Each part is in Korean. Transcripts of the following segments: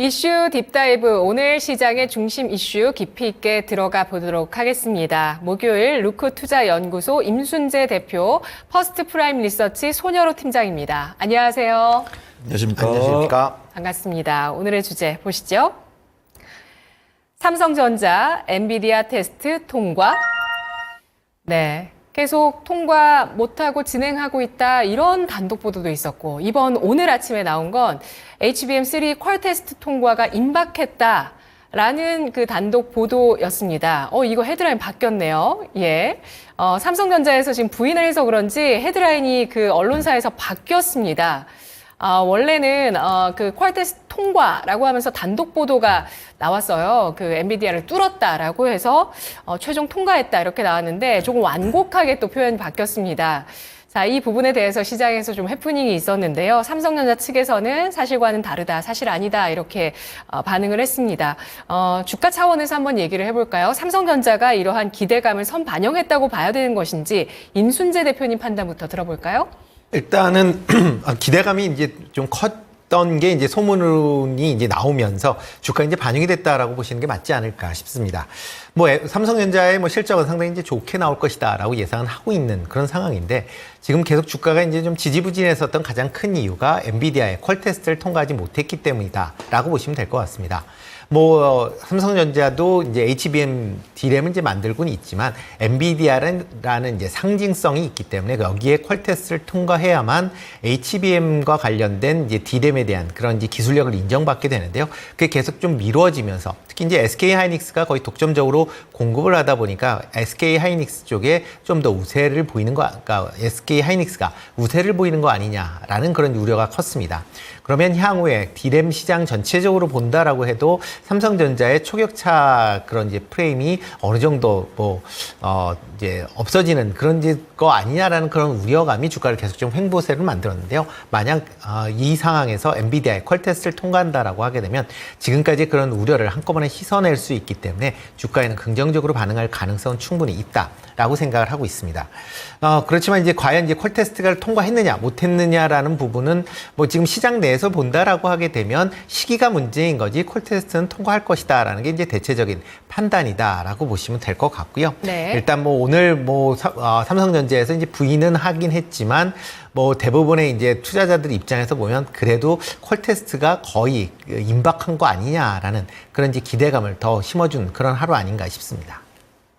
이슈 딥다이브, 오늘 시장의 중심 이슈 깊이 있게 들어가 보도록 하겠습니다. 목요일 루크투자연구소 임순재 대표, 퍼스트프라임 리서치 손여로 팀장입니다. 안녕하세요. 안녕하십니까. 안녕하십니까. 반갑습니다. 오늘의 주제 보시죠. 삼성전자 엔비디아 테스트 통과. 네. 계속 통과 못하고 진행하고 있다, 이런 단독 보도도 있었고, 오늘 아침에 나온 건 HBM3 퀄 테스트 통과가 임박했다라는 그 단독 보도였습니다. 이거 헤드라인 바뀌었네요. 예. 삼성전자에서 지금 부인을 해서 그런지 헤드라인이 그 언론사에서 바뀌었습니다. 원래는 그 퀄 테스트 통과라고 하면서 단독 보도가 나왔어요. 그 엔비디아를 뚫었다라고 해서 최종 통과했다 이렇게 나왔는데 조금 완곡하게 또 표현이 바뀌었습니다. 자, 이 부분에 대해서 시장에서 좀 해프닝이 있었는데요. 삼성전자 측에서는 사실과는 다르다, 사실 아니다 이렇게 반응을 했습니다. 주가 차원에서 한번 얘기를 해볼까요? 삼성전자가 이러한 기대감을 선반영했다고 봐야 되는 것인지 임순재 대표님 판단부터 들어볼까요? 일단은 기대감이 이제 좀 컸던 게 이제 소문이 이제 나오면서 주가에 이제 반영이 됐다라고 보시는 게 맞지 않을까 싶습니다. 삼성전자의 실적은 상당히 이제 좋게 나올 것이다라고 예상은 하고 있는 그런 상황인데, 지금 계속 주가가 이제 좀 지지부진했었던 가장 큰 이유가 엔비디아의 퀄 테스트를 통과하지 못했기 때문이다라고 보시면 될 것 같습니다. 삼성전자도 이제 HBM D램을 이제 만들고는 있지만 엔비디아라는 이제 상징성이 있기 때문에 여기에 퀄 테스트를 통과해야만 HBM과 관련된 이제 D램에 대한 그런 이제 기술력을 인정받게 되는데요. 그게 계속 좀 미뤄지면서 특히 이제 SK 하이닉스가 거의 독점적으로 공급을 하다 보니까 SK 하이닉스 쪽에 좀 더 우세를 보이는 그러니까 SK 하이닉스가 우세를 보이는 거 아니냐라는 그런 우려가 컸습니다. 그러면 향후에 D램 시장 전체적으로 본다라고 해도 삼성전자의 초격차 그런 이제 프레임이 어느 정도 이제 없어지는 그런 거 아니냐라는 그런 우려감이 주가를 계속 좀 횡보세를 만들었는데요. 만약 이 상황에서 엔비디아의 퀄 테스트를 통과한다라고 하게 되면 지금까지 그런 우려를 한꺼번에 씻어낼 수 있기 때문에 주가에는 긍정적으로 반응할 가능성은 충분히 있다라고 생각을 하고 있습니다. 그렇지만 이제 과연 이제 퀄 테스트가 통과했느냐 못했느냐라는 부분은 지금 시장 내에서 본다라고 하게 되면 시기가 문제인 거지 퀄 테스트는 통과할 것이다라는 게 이제 대체적인 판단이다라고 보시면 될 것 같고요. 네. 일단 오늘 삼성전자에서 이제 부인은 하긴 했지만 대부분의 이제 투자자들 입장에서 보면 그래도 퀄 테스트가 거의 임박한 거 아니냐라는 그런 이제 기대감을 더 심어준 그런 하루 아닌가 싶습니다.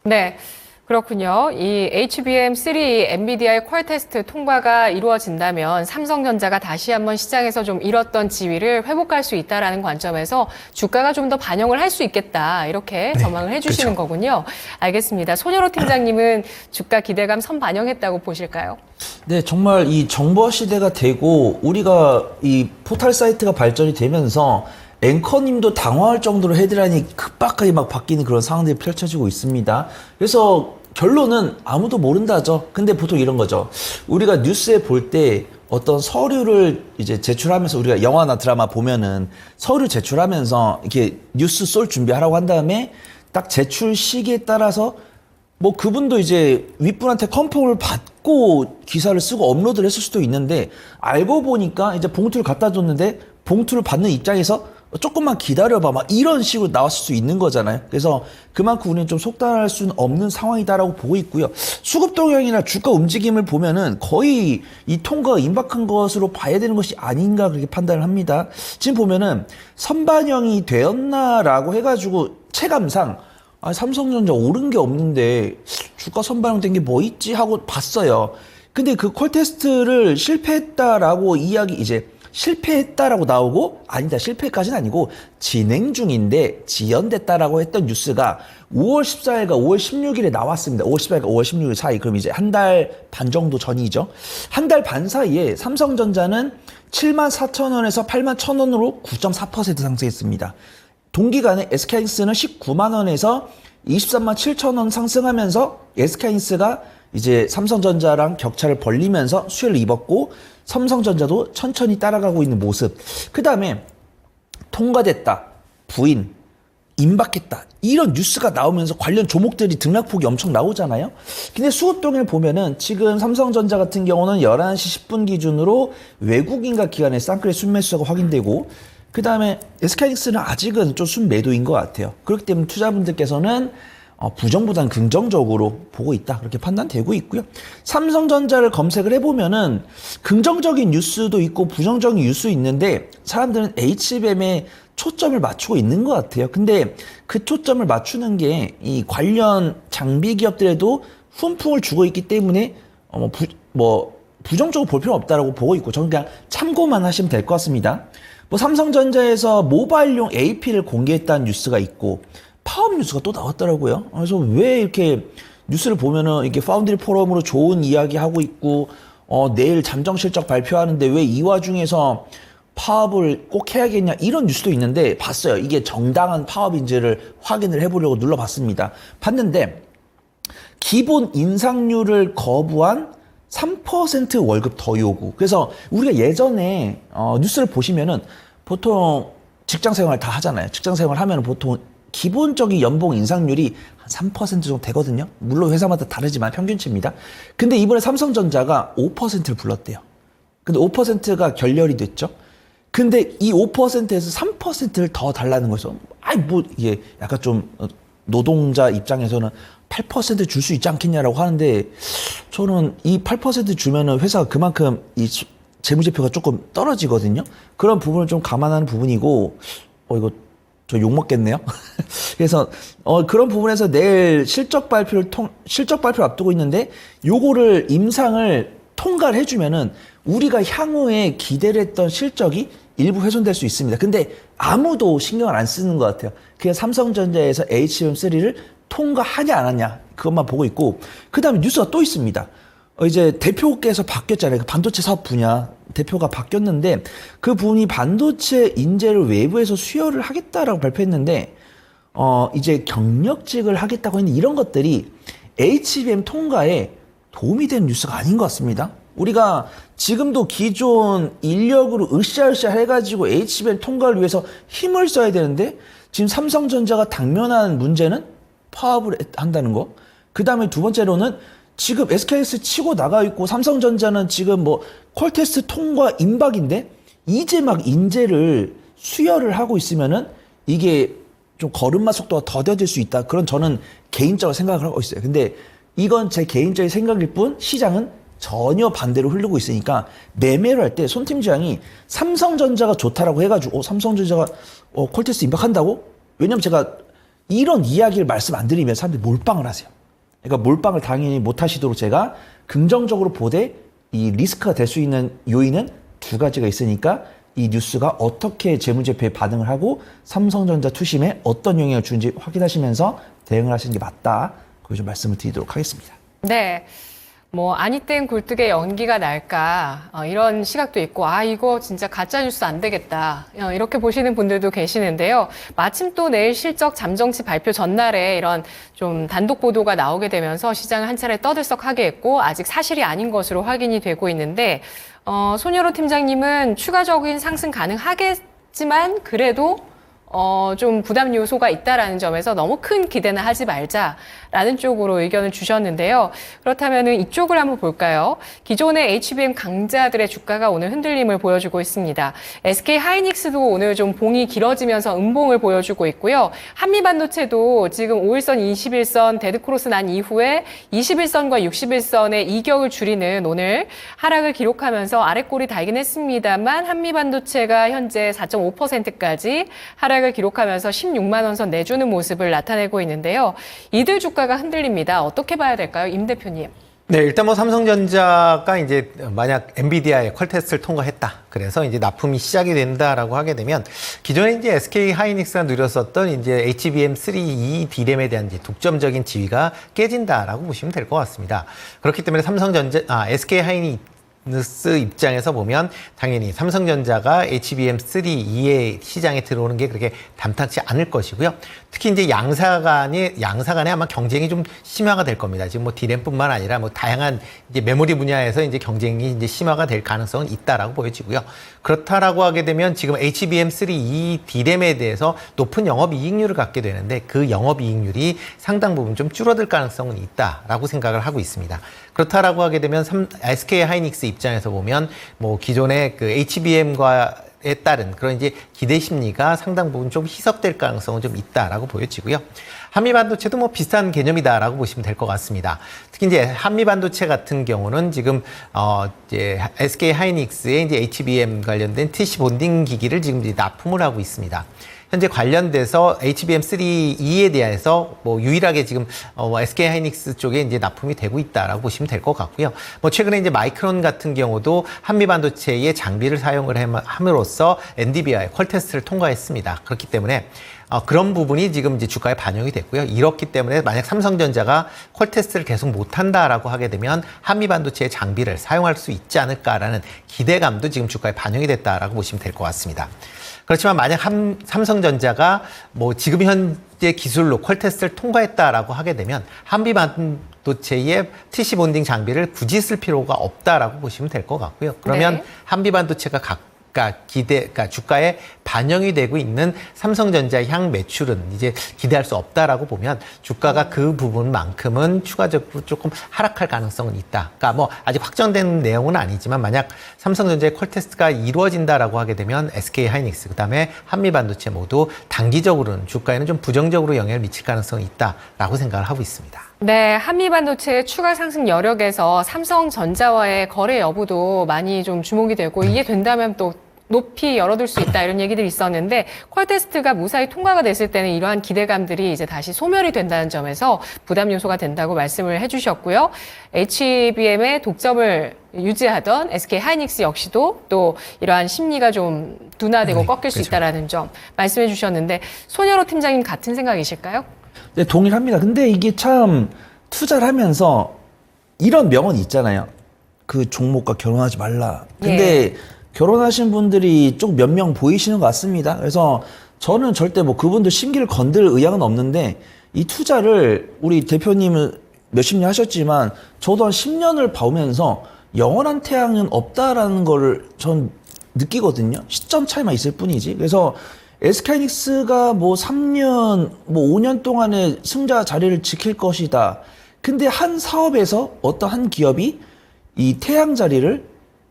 네. 그렇군요. 이 HBM3 엔비디아의 퀄 테스트 통과가 이루어진다면 삼성전자가 다시 한번 시장에서 좀 잃었던 지위를 회복할 수 있다라는 관점에서 주가가 좀 더 반영을 할 수 있겠다, 이렇게 전망을 해주시는 그렇죠. 거군요. 알겠습니다. 손여로 팀장님은 주가 기대감 선반영했다고 보실까요? 네, 정말 이 정보 시대가 되고 우리가 이 포털 사이트가 발전이 되면서 앵커님도 당황할 정도로 헤드라인이 급박하게 막 바뀌는 그런 상황들이 펼쳐지고 있습니다. 그래서 결론은 아무도 모른다죠. 근데 보통 이런 거죠. 우리가 뉴스에 볼 때 어떤 서류를 이제 제출하면서, 우리가 영화나 드라마 보면은 서류 제출하면서 이렇게 뉴스 쏠 준비하라고 한 다음에 딱 제출 시기에 따라서 그분도 이제 윗분한테 컨펌을 받고 기사를 쓰고 업로드를 했을 수도 있는데, 알고 보니까 이제 봉투를 갖다 줬는데 봉투를 받는 입장에서 조금만 기다려봐, 막 이런 식으로 나왔을 수 있는 거잖아요. 그래서 그만큼 우리는 좀 속단할 수는 없는 상황이다라고 보고 있고요. 수급 동향이나 주가 움직임을 보면은 거의 이 통과가 임박한 것으로 봐야 되는 것이 아닌가, 그렇게 판단을 합니다. 지금 보면은 선반영이 되었나라고 해가지고 체감상 삼성전자 오른 게 없는데 주가 선반영된 게 뭐 있지 하고 봤어요. 근데 그 콜 테스트를 실패했다라고 실패했다라고 나오고, 아니다, 실패까지는 아니고 진행 중인데 지연됐다라고 했던 뉴스가 5월 14일과 5월 16일에 나왔습니다. 5월 14일과 5월 16일 사이, 그럼 이제 한 달 반 정도 전이죠. 한 달 반 사이에 삼성전자는 74,000원에서 81,000원으로 9.4% 상승했습니다. 동기간에 SK하이닉스는 190,000원에서 237,000원 상승하면서 SK하이닉스가 이제 삼성전자랑 격차를 벌리면서 수혜를 입었고, 삼성전자도 천천히 따라가고 있는 모습. 그 다음에 통과됐다, 부인, 임박했다, 이런 뉴스가 나오면서 관련 종목들이 등락폭이 엄청 나오잖아요. 근데 수급동을 보면은 지금 삼성전자 같은 경우는 11시 10분 기준으로 외국인과 기관의 쌍끌의 순매수가 확인되고, 그다음에 SK하이닉스는 아직은 좀 순매도인 것 같아요. 그렇기 때문에 투자분들께서는 부정보다는 긍정적으로 보고 있다, 그렇게 판단되고 있고요. 삼성전자를 검색을 해보면은 긍정적인 뉴스도 있고 부정적인 뉴스 있는데 사람들은 HBM에 초점을 맞추고 있는 것 같아요. 근데 그 초점을 맞추는 게 이 관련 장비 기업들에도 훈풍을 주고 있기 때문에 부정적으로 볼 필요는 없다라고 보고 있고, 저는 그냥 참고만 하시면 될 것 같습니다. 삼성전자에서 모바일용 AP를 공개했다는 뉴스가 있고 파업 뉴스가 또 나왔더라고요. 그래서 왜 이렇게 뉴스를 보면은 이게 파운드리 포럼으로 좋은 이야기 하고 있고 내일 잠정 실적 발표하는데 왜 이 와중에서 파업을 꼭 해야겠냐, 이런 뉴스도 있는데 봤어요. 이게 정당한 파업인지를 확인을 해보려고 눌러봤습니다. 봤는데 기본 인상률을 거부한 3% 월급 더 요구. 그래서 우리가 예전에 뉴스를 보시면은 보통 직장 생활 다 하잖아요. 직장 생활 하면은 보통 기본적인 연봉 인상률이 한 3% 정도 되거든요. 물론 회사마다 다르지만 평균치입니다. 근데 이번에 삼성전자가 5%를 불렀대요. 근데 5%가 결렬이 됐죠. 근데 이 5%에서 3%를 더 달라는 거죠. 이게 약간 좀 노동자 입장에서는 8% 줄 수 있지 않겠냐라고 하는데, 저는 이 8% 주면은 회사가 그만큼 이 재무제표가 조금 떨어지거든요. 그런 부분을 좀 감안하는 부분이고, 이거 저 욕먹겠네요. 그래서 그런 부분에서 내일 실적 발표를 앞두고 있는데, 요거를 임상을 통과를 해주면은 우리가 향후에 기대를 했던 실적이 일부 훼손될 수 있습니다. 근데 아무도 신경을 안 쓰는 것 같아요. 그냥 삼성전자에서 HBM3를 통과하냐 안 하냐 그것만 보고 있고, 그 다음에 뉴스가 또 있습니다. 이제 대표께서 바뀌었잖아요. 그 반도체 사업 분야 대표가 바뀌었는데, 그 분이 반도체 인재를 외부에서 수혈을 하겠다라고 발표했는데 이제 경력직을 하겠다고 했는데, 이런 것들이 HBM 통과에 도움이 되는 뉴스가 아닌 것 같습니다. 우리가 지금도 기존 인력으로 으쌰으쌰 해가지고 HBM 통과를 위해서 힘을 써야 되는데, 지금 삼성전자가 당면한 문제는 파업을 한다는 거. 그 다음에 두 번째로는 지금 SKS 치고 나가 있고 삼성전자는 지금 퀄테스트 통과 임박인데 이제 막 인재를 수혈을 하고 있으면은 이게 좀 걸음마 속도가 더뎌질 수 있다. 그런 저는 개인적으로 생각을 하고 있어요. 근데 이건 제 개인적인 생각일 뿐 시장은 전혀 반대로 흐르고 있으니까, 매매를 할 때 손 팀장이 삼성전자가 좋다라고 해가지고 삼성전자가 퀄테스트 임박한다고? 왜냐면 제가 이런 이야기를 말씀 안 드리면 사람들이 몰빵을 하세요. 그러니까 몰빵을 당연히 못 하시도록 제가 긍정적으로 보되, 이 리스크가 될 수 있는 요인은 두 가지가 있으니까 이 뉴스가 어떻게 재무제표에 반응을 하고 삼성전자 투심에 어떤 영향을 주는지 확인하시면서 대응을 하시는 게 맞다. 그걸 좀 말씀을 드리도록 하겠습니다. 네. 아니 땐 굴뚝에 연기가 날까, 이런 시각도 있고, 이거 진짜 가짜뉴스 안 되겠다, 이렇게 보시는 분들도 계시는데요. 마침 또 내일 실적 잠정치 발표 전날에 이런 좀 단독 보도가 나오게 되면서 시장을 한 차례 떠들썩하게 했고, 아직 사실이 아닌 것으로 확인이 되고 있는데, 손여로 팀장님은 추가적인 상승 가능하겠지만 그래도 좀 부담 요소가 있다라는 점에서 너무 큰 기대는 하지 말자라는 쪽으로 의견을 주셨는데요. 그렇다면 이쪽을 한번 볼까요? 기존의 HBM 강자들의 주가가 오늘 흔들림을 보여주고 있습니다. SK 하이닉스도 오늘 좀 봉이 길어지면서 음봉을 보여주고 있고요. 한미반도체도 지금 5일선, 21선 데드크로스 난 이후에 21선과 61선의 이격을 줄이는 오늘 하락을 기록하면서 아랫골이 달긴 했습니다만, 한미반도체가 현재 4.5%까지 하락을 기록하면서 16만 원 선 내주는 모습을 나타내고 있는데요. 이들 주가가 흔들립니다. 어떻게 봐야 될까요, 임 대표님? 네, 일단 삼성전자가 이제 만약 엔비디아의 퀄테스트를 통과했다. 그래서 이제 납품이 시작이 된다라고 하게 되면, 기존에 이제 SK 하이닉스가 누렸었던 이제 HBM3E D램에 대한 이제 독점적인 지위가 깨진다라고 보시면 될 것 같습니다. 그렇기 때문에 SK 하이닉스 입장에서 보면 당연히 삼성전자가 HBM3E의 시장에 들어오는 게 그렇게 담탁치 않을 것이고요. 특히 이제 양사 간에 아마 경쟁이 좀 심화가 될 겁니다. 지금 D램뿐만 아니라 다양한 이제 메모리 분야에서 이제 경쟁이 이제 심화가 될 가능성은 있다라고 보여지고요. 그렇다라고 하게 되면 지금 HBM3E D램에 대해서 높은 영업이익률을 갖게 되는데, 그 영업이익률이 상당 부분 좀 줄어들 가능성은 있다라고 생각을 하고 있습니다. 그렇다라고 하게 되면 SK 하이닉스 입장에서 보면 기존의 그 HBM과 따른 그런 이제 기대 심리가 상당 부분 좀 희석될 가능성은 좀 있다라고 보여지고요. 한미 반도체도 뭐 비슷한 개념이다라고 보시면 될 것 같습니다. 특히 이제 한미 반도체 같은 경우는 지금 이제 SK 하이닉스의 이제 HBM 관련된 TC 본딩 기기를 지금 이제 납품을 하고 있습니다. 현재 관련돼서 HBM3E에 대해서 뭐 유일하게 지금 SK 하이닉스 쪽에 이제 납품이 되고 있다라고 보시면 될 것 같고요. 뭐 최근에 이제 마이크론 같은 경우도 한미 반도체의 장비를 사용을 함으로써 NDVI 퀄 테스트를 통과했습니다. 그렇기 때문에 그런 부분이 지금 이제 주가에 반영이 됐고요. 이렇기 때문에 만약 삼성전자가 퀄 테스트를 계속 못한다라고 하게 되면 한미 반도체의 장비를 사용할 수 있지 않을까라는 기대감도 지금 주가에 반영이 됐다라고 보시면 될 것 같습니다. 그렇지만 만약 삼성전자가 뭐 지금 현재 기술로 퀄 테스트를 통과했다라고 하게 되면 한미 반도체의 TC 본딩 장비를 굳이 쓸 필요가 없다라고 보시면 될 것 같고요. 그러면 네. 한미 반도체가 그러니까 주가에 반영이 되고 있는 삼성전자 향 매출은 이제 기대할 수 없다라고 보면 주가가 그 부분만큼은 추가적으로 조금 하락할 가능성은 있다. 그러니까 뭐 아직 확정된 내용은 아니지만 만약 삼성전자의 퀄 테스트가 이루어진다라고 하게 되면 SK 하이닉스 그다음에 한미 반도체 모두 단기적으로는 주가에는 좀 부정적으로 영향을 미칠 가능성이 있다라고 생각을 하고 있습니다. 네, 한미 반도체 추가 상승 여력에서 삼성전자와의 거래 여부도 많이 좀 주목이 되고 이게 된다면 또 높이 열어둘 수 있다 이런 얘기들이 있었는데 퀄 테스트가 무사히 통과가 됐을 때는 이러한 기대감들이 이제 다시 소멸이 된다는 점에서 부담 요소가 된다고 말씀을 해주셨고요. HBM의 독점을 유지하던 SK 하이닉스 역시도 또 이러한 심리가 좀 둔화되고 네, 꺾일 수 그렇죠. 있다라는 점 말씀해 주셨는데 손여로 팀장님 같은 생각이실까요? 네, 동일합니다. 근데 이게 참 투자를 하면서 이런 명언이 있잖아요. 그 종목과 결혼하지 말라. 근데 결혼하신 분들이 좀 몇 명 보이시는 것 같습니다. 그래서 저는 절대 뭐 그분들 심기를 건들 의향은 없는데 이 투자를 우리 대표님은 몇십 년 하셨지만 저도 한 10년을 봐오면서 영원한 태양은 없다라는 걸 전 느끼거든요. 시점 차이만 있을 뿐이지. 그래서 SK하이닉스가 뭐 3년, 뭐 5년 동안의 승자 자리를 지킬 것이다. 근데 한 사업에서 어떤 한 기업이 이 태양 자리를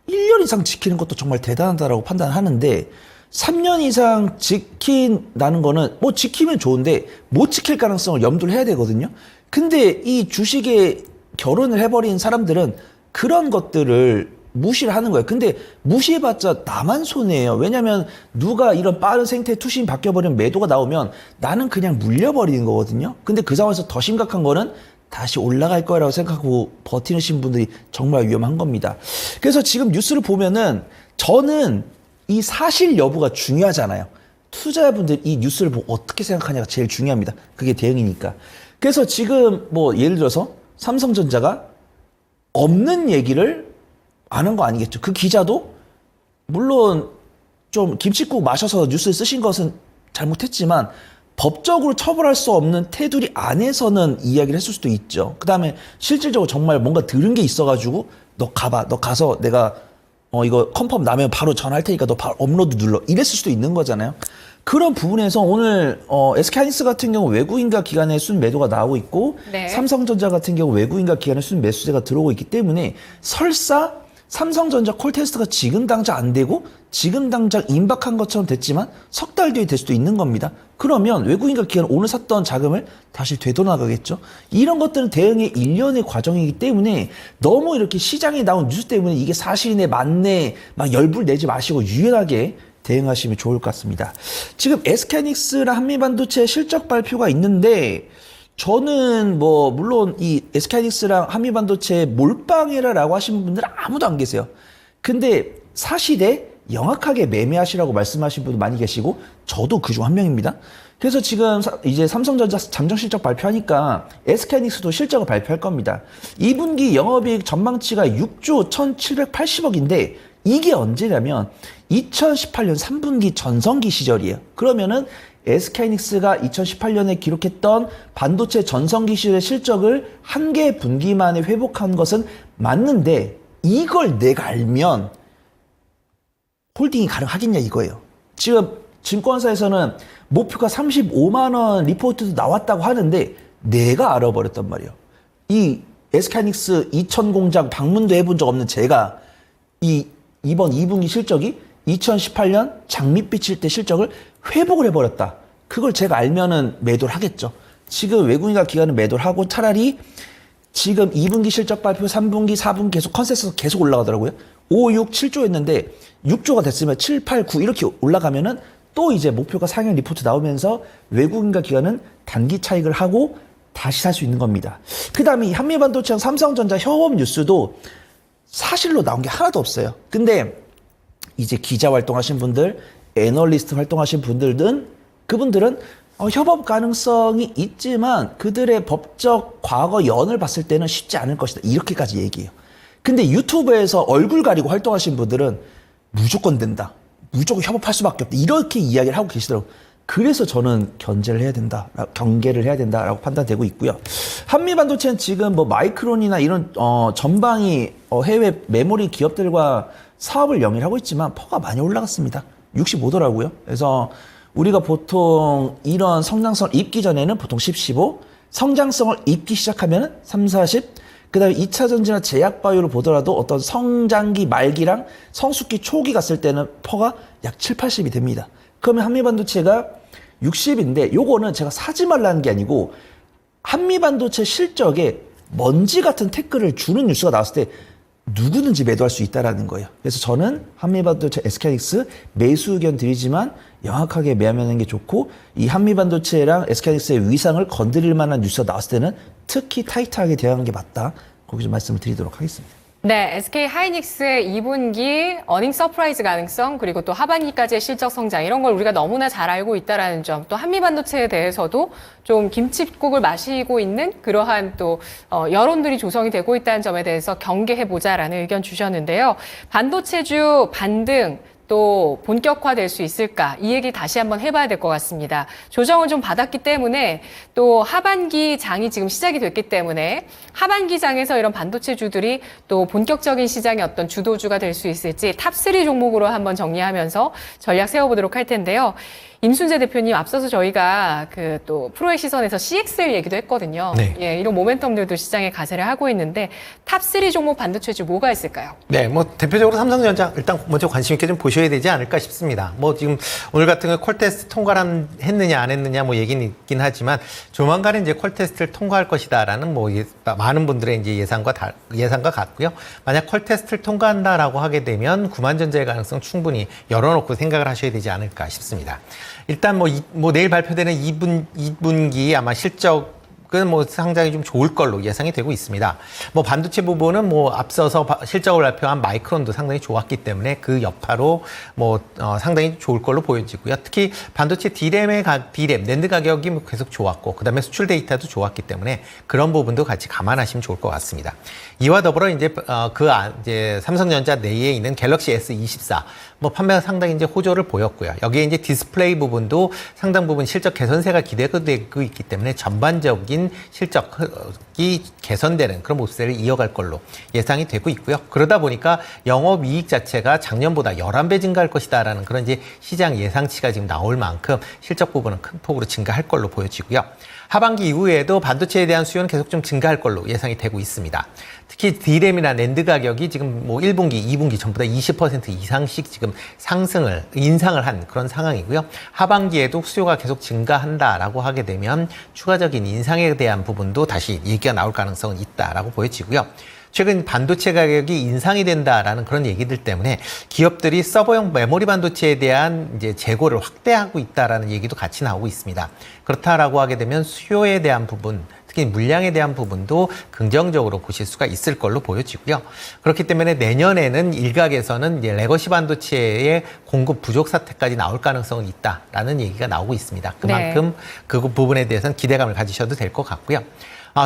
1년 이상 지키는 것도 정말 대단하다라고 판단하는데 3년 이상 지킨다는 거는 뭐 지키면 좋은데 못 지킬 가능성을 염두를 해야 되거든요. 근데 이 주식에 결혼을 해버린 사람들은 그런 것들을 무시를 하는 거예요. 근데 무시해봤자 나만 손해예요. 왜냐면 누가 이런 빠른 생태 투신 바뀌어버리면 매도가 나오면 나는 그냥 물려버리는 거거든요. 근데 그 상황에서 더 심각한 거는 다시 올라갈 거라고 생각하고 버티는 분들이 정말 위험한 겁니다. 그래서 지금 뉴스를 보면은 저는 이 사실 여부가 중요하잖아요. 투자자분들 이 뉴스를 보고 어떻게 생각하냐가 제일 중요합니다. 그게 대응이니까. 그래서 지금 뭐 예를 들어서 삼성전자가 없는 얘기를 안 한 거 아니겠죠. 그 기자도 물론 좀 김칫국 마셔서 뉴스를 쓰신 것은 잘못했지만 법적으로 처벌할 수 없는 테두리 안에서는 이야기를 했을 수도 있죠. 그 다음에 실질적으로 정말 뭔가 들은 게 있어가지고 너 가봐. 너 가서 내가 이거 컨펌 나면 바로 전화할 테니까 너 바로 업로드 눌러. 이랬을 수도 있는 거잖아요. 그런 부분에서 오늘 SK하이닉스 같은 경우 외국인과 기관의 순 매도가 나오고 있고 네. 삼성전자 같은 경우 외국인과 기관의 순 매수세가 들어오고 있기 때문에 설사 삼성전자 콜 테스트가 지금 당장 안 되고 지금 당장 임박한 것처럼 됐지만 석 달 뒤에 될 수도 있는 겁니다. 그러면 외국인과 기관 오늘 샀던 자금을 다시 되돌아가겠죠. 이런 것들은 대응의 일련의 과정이기 때문에 너무 이렇게 시장에 나온 뉴스 때문에 이게 사실이네 맞네 막 열불 내지 마시고 유연하게 대응하시면 좋을 것 같습니다. 지금 SK하이닉스랑 한미반도체 실적 발표가 있는데 저는 뭐 물론 이 SK하이닉스랑 한미반도체 몰빵해라라고 하시는 분들은 아무도 안 계세요. 근데 사실에 영악하게 매매하시라고 말씀하신 분도 많이 계시고 저도 그중 한 명입니다. 그래서 지금 이제 삼성전자 잠정 실적 발표하니까 SK하이닉스도 실적을 발표할 겁니다. 2분기 영업이익 전망치가 6조 1,780억인데 이게 언제냐면 2018년 3분기 전성기 시절이에요. 그러면은 SK하이닉스가 2018년에 기록했던 반도체 전성기 시절의 실적을 한 개 분기 만에 회복한 것은 맞는데 이걸 내가 알면 홀딩이 가능하겠냐 이거예요. 지금 증권사에서는 목표가 35만 원 리포트도 나왔다고 하는데 내가 알아버렸단 말이에요. 이 SK하이닉스 2000 공장 방문도 해본 적 없는 제가 이번 2분기 실적이 2018년 장밋빛 칠 때 실적을 회복을 해버렸다. 그걸 제가 알면은 매도를 하겠죠. 지금 외국인과 기관은 매도를 하고 차라리 지금 2분기 실적 발표, 3분기, 4분기 계속 컨센서스 계속 올라가더라고요. 5, 6, 7조 했는데 6조가 됐으면 7, 8, 9 이렇게 올라가면은 또 이제 목표가 상향 리포트 나오면서 외국인과 기관은 단기 차익을 하고 다시 살 수 있는 겁니다. 그 다음에 이 한미반도체랑 삼성전자 협업 뉴스도 사실로 나온 게 하나도 없어요. 근데 이제 기자 활동하신 분들, 애널리스트 활동하신 분들은 그분들은 협업 가능성이 있지만 그들의 법적 과거 연을 봤을 때는 쉽지 않을 것이다. 이렇게까지 얘기해요. 근데 유튜브에서 얼굴 가리고 활동하신 분들은 무조건 된다. 무조건 협업할 수밖에 없다. 이렇게 이야기를 하고 계시더라고요. 그래서 저는 경계를 해야 된다라고 판단되고 있고요. 한미반도체는 지금 뭐 마이크론이나 이런 전방위 해외 메모리 기업들과 사업을 영위하고 있지만 퍼가 많이 올라갔습니다. 65더라고요. 그래서 우리가 보통 이런 성장성을 입기 전에는 보통 10, 15, 성장성을 입기 시작하면 3, 40, 그 다음에 2차 전지나 제약바이오를 보더라도 어떤 성장기 말기랑 성숙기 초기 갔을 때는 퍼가 약 7, 80이 됩니다. 그러면 한미반도체가 60인데 요거는 제가 사지 말라는 게 아니고 한미반도체 실적에 먼지 같은 태클을 주는 뉴스가 나왔을 때 누구든지 매도할 수 있다라는 거예요. 그래서 저는 한미반도체 SK하이닉스 매수 의견 드리지만 영악하게 매매하는 게 좋고 이 한미반도체랑 SK하이닉스의 위상을 건드릴 만한 뉴스가 나왔을 때는 특히 타이트하게 대응하는 게 맞다. 거기 좀 말씀을 드리도록 하겠습니다. 네, SK 하이닉스의 2분기 어닝 서프라이즈 가능성 그리고 또 하반기까지의 실적 성장 이런 걸 우리가 너무나 잘 알고 있다라는 점, 또 한미반도체에 대해서도 좀 김칫국을 마시고 있는 그러한 또 여론들이 조성이 되고 있다는 점에 대해서 경계해 보자라는 의견 주셨는데요. 반도체주 반등 또 본격화될 수 있을까? 이 얘기 다시 한번 해봐야 될 것 같습니다. 조정을 좀 받았기 때문에 또 하반기 장이 지금 시작이 됐기 때문에 하반기 장에서 이런 반도체주들이 또 본격적인 시장의 어떤 주도주가 될 수 있을지 탑3 종목으로 한번 정리하면서 전략 세워보도록 할 텐데요. 임순재 대표님 앞서서 저희가 그 또 프로의 시선에서 CXL 얘기도 했거든요. 네. 예, 이런 모멘텀들도 시장에 가세를 하고 있는데 탑3 종목 반도체주 뭐가 있을까요? 네, 뭐 대표적으로 삼성전자 일단 먼저 관심 있게 좀 보셔야 되지 않을까 싶습니다. 뭐 지금 오늘 같은 경우 콜 테스트 통과를 했느냐 안 했느냐 뭐 얘기는 있긴 하지만 조만간에 이제 콜 테스트를 통과할 것이다라는 뭐 많은 분들의 이제 예상과 같고요. 만약 콜 테스트를 통과한다라고 하게 되면 구만전자의 가능성 충분히 열어놓고 생각을 하셔야 되지 않을까 싶습니다. 일단 뭐 내일 발표되는 2분기 아마 실적은 뭐 상당히 좀 좋을 걸로 예상이 되고 있습니다. 뭐 반도체 부분은 뭐 앞서서 실적을 발표한 마이크론도 상당히 좋았기 때문에 그 여파로 뭐 상당히 좋을 걸로 보여지고요. 특히 반도체 디램 낸드 가격이 계속 좋았고 그다음에 수출 데이터도 좋았기 때문에 그런 부분도 같이 감안하시면 좋을 것 같습니다. 이와 더불어 이제 이제 삼성전자 내에 있는 갤럭시 S24 뭐 판매가 상당히 이제 호조를 보였고요. 여기에 이제 디스플레이 부분도 상당 부분 실적 개선세가 기대되고 있기 때문에 전반적인 실적이 개선되는 그런 모습을 이어갈 걸로 예상이 되고 있고요. 그러다 보니까 영업이익 자체가 작년보다 11배 증가할 것이다라는 그런 이제 시장 예상치가 지금 나올 만큼 실적 부분은 큰 폭으로 증가할 걸로 보여지고요. 하반기 이후에도 반도체에 대한 수요는 계속 좀 증가할 걸로 예상이 되고 있습니다. 특히 D램이나 낸드 가격이 지금 뭐 1분기, 2분기 전부 다 20% 이상씩 지금 인상을 한 그런 상황이고요. 하반기에도 수요가 계속 증가한다라고 하게 되면 추가적인 인상에 대한 부분도 다시 얘기가 나올 가능성은 있다라고 보여지고요. 최근 반도체 가격이 인상이 된다라는 그런 얘기들 때문에 기업들이 서버용 메모리 반도체에 대한 이제 재고를 확대하고 있다라는 얘기도 같이 나오고 있습니다. 그렇다라고 하게 되면 수요에 대한 부분, 특히 물량에 대한 부분도 긍정적으로 보실 수가 있을 걸로 보여지고요. 그렇기 때문에 내년에는 일각에서는 이제 레거시 반도체의 공급 부족 사태까지 나올 가능성은 있다라는 얘기가 나오고 있습니다. 그만큼 그 부분에 대해서는 기대감을 가지셔도 될 것 같고요.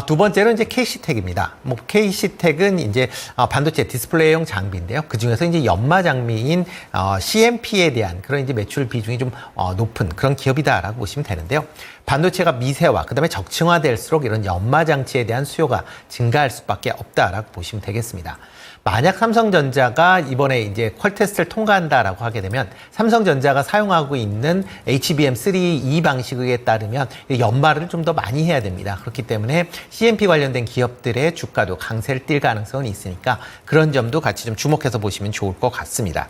두 번째는 이제 KC텍입니다. 뭐 KC텍은 이제 반도체 디스플레이용 장비인데요. 그 중에서 이제 연마 장비인 CMP에 대한 그런 이제 매출 비중이 좀 높은 그런 기업이다라고 보시면 되는데요. 반도체가 미세화, 그다음에 적층화될수록 이런 연마 장치에 대한 수요가 증가할 수밖에 없다라고 보시면 되겠습니다. 만약 삼성전자가 이번에 이제 퀄 테스트를 통과한다라고 하게 되면 삼성전자가 사용하고 있는 HBM3E 방식에 따르면 연마를 좀 더 많이 해야 됩니다. 그렇기 때문에 CMP 관련된 기업들의 주가도 강세를 띌 가능성은 있으니까 그런 점도 같이 좀 주목해서 보시면 좋을 것 같습니다.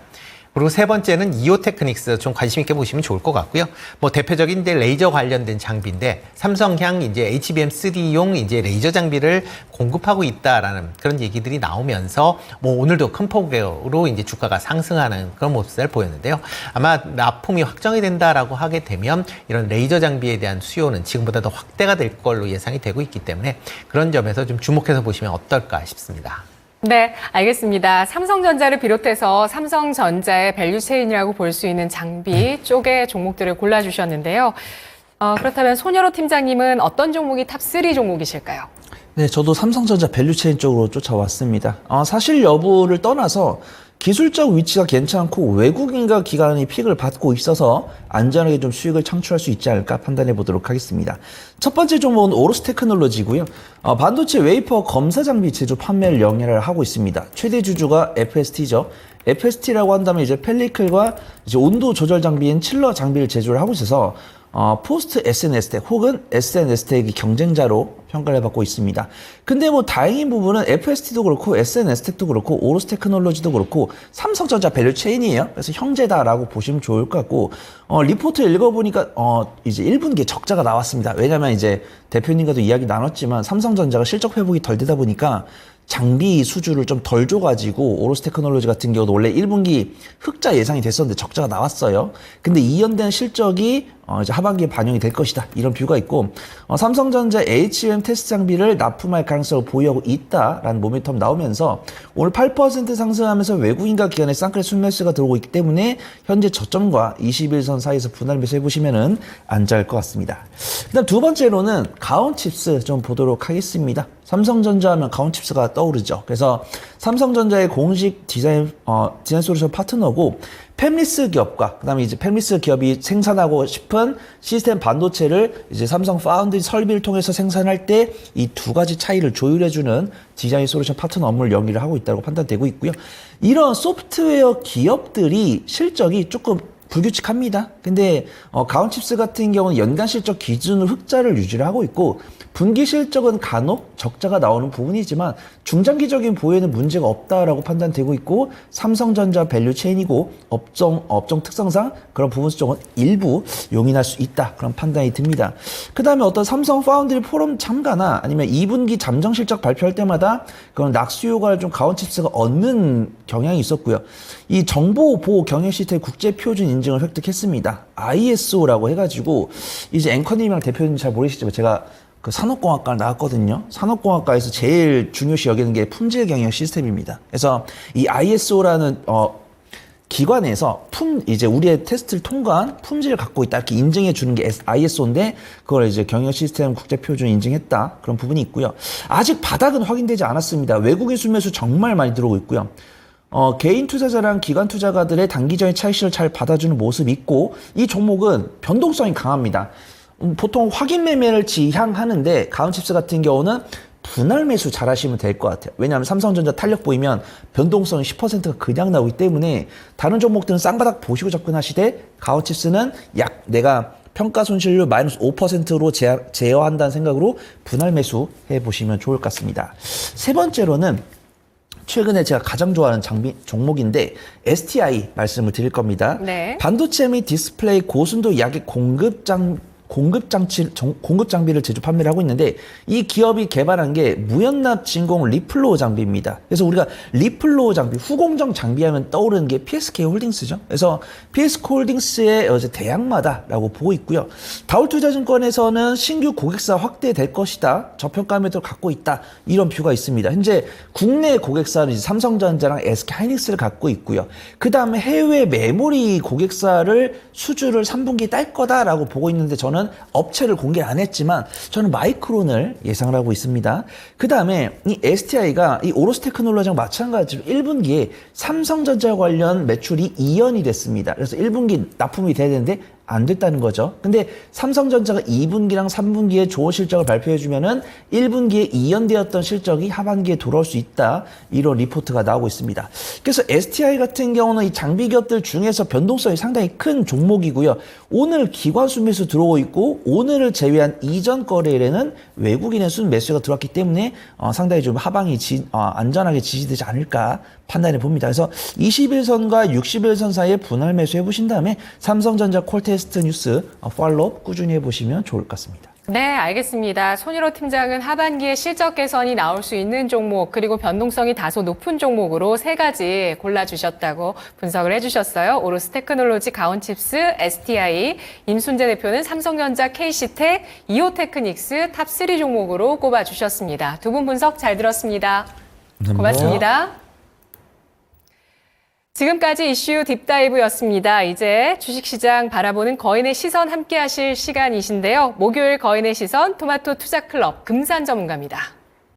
그리고 세 번째는 이오테크닉스 좀 관심 있게 보시면 좋을 것 같고요. 뭐 대표적인 이제 레이저 관련된 장비인데 삼성향 이제 HBM3용 이제 레이저 장비를 공급하고 있다라는 그런 얘기들이 나오면서 뭐 오늘도 큰 폭으로 이제 주가가 상승하는 그런 모습을 보였는데요. 아마 납품이 확정이 된다라고 하게 되면 이런 레이저 장비에 대한 수요는 지금보다 더 확대가 될 걸로 예상이 되고 있기 때문에 그런 점에서 좀 주목해서 보시면 어떨까 싶습니다. 네, 알겠습니다. 삼성전자를 비롯해서 삼성전자의 밸류체인이라고 볼 수 있는 장비 쪽의 종목들을 골라주셨는데요. 그렇다면 손여로 팀장님은 어떤 종목이 탑3 종목이실까요? 네, 저도 삼성전자 밸류체인 쪽으로 쫓아왔습니다. 사실 여부를 떠나서 기술적 위치가 괜찮고 외국인과 기관이 픽을 받고 있어서 안전하게 좀 수익을 창출할 수 있지 않을까 판단해 보도록 하겠습니다. 첫 번째 종목은 오로스 테크놀로지고요. 반도체 웨이퍼 검사 장비 제조 판매를 영위를 하고 있습니다. 최대 주주가 FST죠. FST라고 한다면 이제 펠리클과 이제 온도 조절 장비인 칠러 장비를 제조를 하고 있어서 포스트 SNS텍 혹은 SNS텍의 경쟁자로 평가를 받고 있습니다. 근데 뭐 다행인 부분은 FST도 그렇고 SNS텍도 그렇고 오로스 테크놀로지도 그렇고 삼성전자 밸류 체인이에요. 그래서 형제다라고 보시면 좋을 것 같고 리포트 읽어보니까 이제 1분기에 적자가 나왔습니다. 왜냐면 이제 대표님과도 이야기 나눴지만 삼성전자가 실적 회복이 덜 되다 보니까 장비 수주를 좀 덜 줘가지고 오로스 테크놀로지 같은 경우도 원래 1분기 흑자 예상이 됐었는데 적자가 나왔어요. 근데 이연된 실적이 이제 하반기에 반영이 될 것이다. 이런 뷰가 있고 삼성전자 HBM 테스트 장비를 납품할 가능성을 보유하고 있다라는 모멘텀 나오면서 오늘 8% 상승하면서 외국인과 기관의 쌍끌 순매수가 들어오고 있기 때문에 현재 저점과 21선 사이에서 분할 매수 해보시면은 안전할 것 같습니다. 그다음 두 번째로는 가온칩스 좀 보도록 하겠습니다. 삼성전자 하면 가온칩스가 떠오르죠. 그래서 삼성전자의 공식 디자인 솔루션 파트너고 팹리스 기업과 그다음에 이제 팹리스 기업이 생산하고 싶은 시스템 반도체를 이제 삼성 파운드리 설비를 통해서 생산할 때 이 두 가지 차이를 조율해주는 디자인 솔루션 파트너 업무를 영위를 하고 있다고 판단되고 있고요. 이런 소프트웨어 기업들이 실적이 조금 불규칙합니다. 근데 가온칩스 같은 경우는 연간 실적 기준으로 흑자를 유지를 하고 있고 분기 실적은 간혹 적자가 나오는 부분이지만 중장기적인 보유에는 문제가 없다라고 판단되고 있고 삼성전자 밸류 체인이고 업종 특성상 그런 부분 수정은 일부 용인할 수 있다. 그런 판단이 듭니다. 그 다음에 어떤 삼성 파운드리 포럼 참가나 아니면 2분기 잠정 실적 발표할 때마다 그런 낙수 효과를 좀 가온칩스가 얻는 경향이 있었고요. 이 정보 보호 경영 시스템 국제 표준 인증을 획득했습니다. ISO라고 해가지고 이제 앵커님이랑 대표님 잘 모르시지만 제가 그 산업공학과를 나왔거든요. 산업공학과에서 제일 중요시 여기는 게 품질 경영 시스템입니다. 그래서 이 ISO라는 기관에서 이제 우리의 테스트를 통과한 품질을 갖고 있다 이렇게 인증해 주는 게 ISO인데 그걸 이제 경영 시스템 국제 표준 인증했다 그런 부분이 있고요. 아직 바닥은 확인되지 않았습니다. 외국인 순매수 정말 많이 들어오고 있고요. 개인 투자자랑 기관 투자가들의 단기적인 차익실을 잘 받아주는 모습이 있고 이 종목은 변동성이 강합니다. 보통 확인 매매를 지향하는데 가온칩스 같은 경우는 분할 매수 잘 하시면 될 것 같아요. 왜냐하면 삼성전자 탄력 보이면 변동성이 10%가 그냥 나오기 때문에 다른 종목들은 쌍바닥 보시고 접근하시되 가온칩스는 약 내가 평가 손실률 마이너스 5%로 제어한다는 생각으로 분할 매수 해보시면 좋을 것 같습니다. 세 번째로는 최근에 제가 가장 좋아하는 종목인데 STI 말씀을 드릴 겁니다. 네. 반도체 및 디스플레이 고순도 약의 공급 장비를 제조 판매를 하고 있는데 이 기업이 개발한 게 무연납 진공 리플로우 장비입니다. 그래서 우리가 리플로우 장비, 후공정 장비하면 떠오르는 게 PSK 홀딩스죠. 그래서 PSK 홀딩스의 대항마다라고 보고 있고요. 다울투자증권에서는 신규 고객사 확대될 것이다. 저평가 매도를 갖고 있다. 이런 뷰가 있습니다. 현재 국내 고객사는 이제 삼성전자랑 SK하이닉스를 갖고 있고요. 그 다음에 해외 메모리 고객사를 수주를 3분기에 딸 거다라고 보고 있는데 저는 업체를 공개 안 했지만 저는 마이크론을 예상을 하고 있습니다. 그 다음에 이 STI가 이 오로스 테크놀로지랑 마찬가지로 1분기에 삼성전자 관련 매출이 2연이 됐습니다. 그래서 1분기 납품이 돼야 되는데 안 됐다는 거죠. 근데 삼성전자가 2분기랑 3분기에 좋은 실적을 발표해주면은 1분기에 이연되었던 실적이 하반기에 돌아올 수 있다. 이런 리포트가 나오고 있습니다. 그래서 STI 같은 경우는 이 장비 기업들 중에서 변동성이 상당히 큰 종목이고요. 오늘 기관수 매수 들어오고 있고 오늘을 제외한 이전 거래일에는 외국인의 순 매수가 들어왔기 때문에 상당히 좀 하방이 안전하게 지지되지 않을까 판단해 봅니다. 그래서 21선과 61선 사이에 분할 매수해 보신 다음에 삼성전자 콜테스트 뉴스 팔로우 꾸준히 해보시면 좋을 것 같습니다. 네, 알겠습니다. 손일호 팀장은 하반기에 실적 개선이 나올 수 있는 종목 그리고 변동성이 다소 높은 종목으로 3가지 골라주셨다고 분석을 해주셨어요. 오로스 테크놀로지, 가온칩스, STI, 임순재 대표는 삼성전자, KC텍, 이오테크닉스 탑3 종목으로 꼽아주셨습니다. 두 분 분석 잘 들었습니다. 고맙습니다. 지금까지 이슈 딥다이브였습니다. 이제 주식시장 바라보는 거인의 시선 함께 하실 시간이신데요. 목요일 거인의 시선 토마토 투자클럽 금산 전문가입니다.